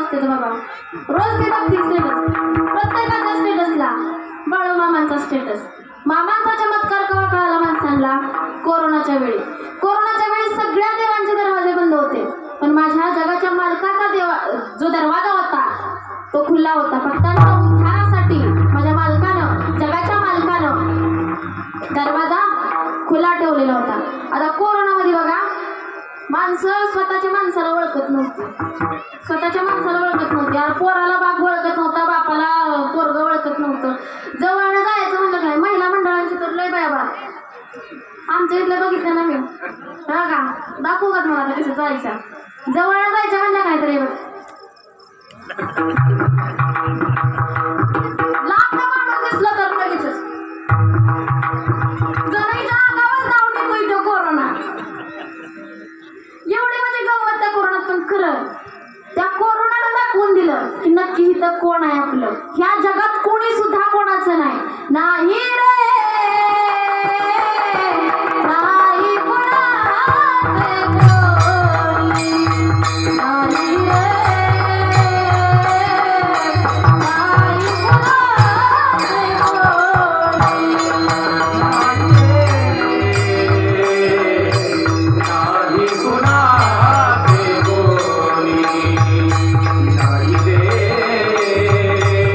असते बाबा, रोज मी बघते स्टेटस, प्रत्येकाच्या स्टेटसला बाळूमामांचा स्टेटस. मामांचा चमत्कार केव्हा कळाला माणसांना? कोरोनाच्या वेळी. कोरोनाच्या वेळी सगळ्या देवांचे दरवाजे बंद होते, पण माझ्या जगाच्या मालकाचा जो दरवाजा होता तो खुला होता. भक्तांच्या उद्धारासाठी माझ्या मालकानं, जगाच्या मालकानं दरवाजा खुला ठेवलेला होता. आता कोरोनामध्ये बघा, माणसं स्वतःच्या माणसाला ओळखत नव्हती, स्वतःच्या माणसाला ओळखत नव्हती. यार पोराला बाप ओळखत नव्हता, बापाला पोरगं ओळखत नव्हतं. जवळनं जायचं म्हणलं काय, महिला मंडळांची तर लय बाया बा. आमच्या इथलं बघितलं ना मी, हा का दाखवू का तुम्हाला कसं जायचं? जवळनं जायचं म्हणलं काय तरी लांब माणूस दिसलं तर लगेचच जणाईच्या अंगावर जाऊन येतो इथं कोरोना. एवढी म्हणजे गंमत त्या कोरोनात. पण खरं त्या कोरोनानं दाखवून दिलं की नक्की इथं कोण आहे आपलं. ह्या जगात कोणी सुद्धा कोणाचं नाही. नाही रे नाही कोणाचे कोणी, नाही रे नाही कोणाचे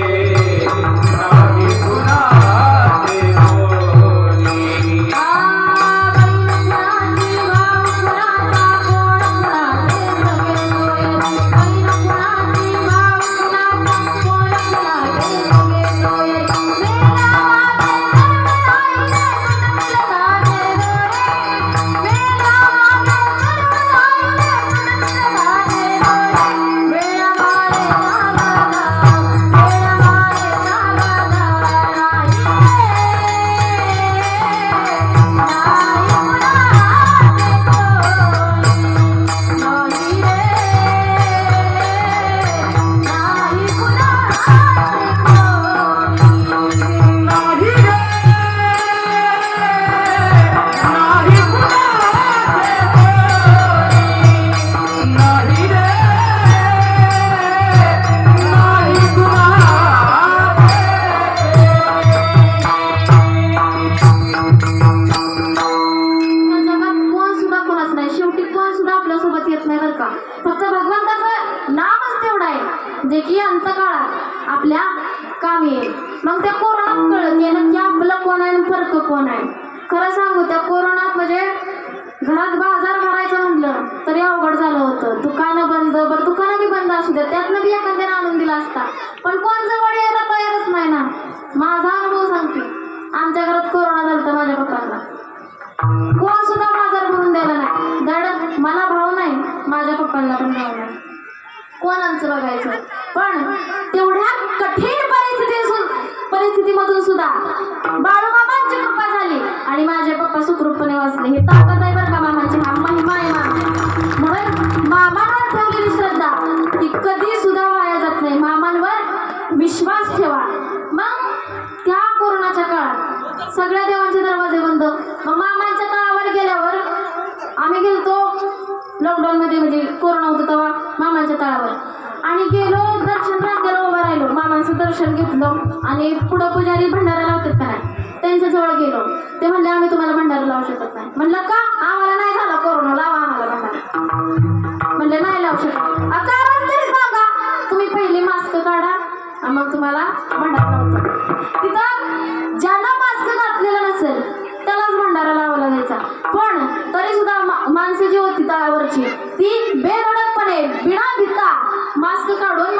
फक्त भगवंताचं नामच तेवढं आहे जे की अंतकाळात आपल्या कामी येईल. मग त्या कोरोनात कळत की नक्की आपलं कोण आहे आणि फरक कोण आहे. खरं सांगू, त्या कोरोनात म्हणजे घरात बाजार भरायचं म्हटलं तरी अवघड झालं होतं. दुकानं बंद, बरं दुकानं बी बंद असू द्या, त्यातनं बी एखाद्याने आणून दिला असता, पण कोण जवळ यायला तयारच नाही ना. माझा अनुभव सांगते, आमच्या घरात कोरोना झाला तर माझ्या पप्पांना कोण सुद्धा बाजार भरून द्यायला नाही. धड मला भाव नाही, माझ्या पप्पांना पण भाव नाही. कोण आमचं बघायचं? पण तेवढ्या कठीण परिस्थितीमधून सुद्धा बाळूमामांची कृपा झाली आणि माझे पप्पा सुखरूपपणे वाचले. हे ताकद आहे बरं का मामाची, हा महिमा आहे म्हणून मामांवर ठेवलेली श्रद्धा ती कधी सुद्धा वाया जात नाही. मामांवर विश्वास ठेवा. मग त्या कोरोनाच्या काळात सगळ्या देवांचे दरवाजे बंद. मग मामांच्या तळावर गेल्यावर आम्ही गेलतो लॉकडाऊनमध्ये, म्हणजे कोरोना होतं तेव्हा मामांच्या तळावर, आणि गेलो दर्शन रांगेला उभं राहिलो. मामांचं दर्शन घेतलं आणि पुढं पुजारी भंडारा लावतात का नाही त्यांच्याजवळ गेलो. ते म्हणले आम्ही तुम्हाला भंडारा लावू शकत नाही. म्हणलं का? आम्हाला नाही झाला कोरोना, लावा आम्हाला भंडारा. म्हणले नाही लावू शकत. कारण तरी सांगा. तुम्ही पहिले मास्क काढा मग तुम्हाला भंडारा लावतो. तिथं ज्यांना मास्क घातलेला नसेल त्यालाच भंडारा लावायला जायचा. पण तरी सुद्धा माणसं जी होती तळावरची ती बेधडकपणे बिना भिता मास्क काढून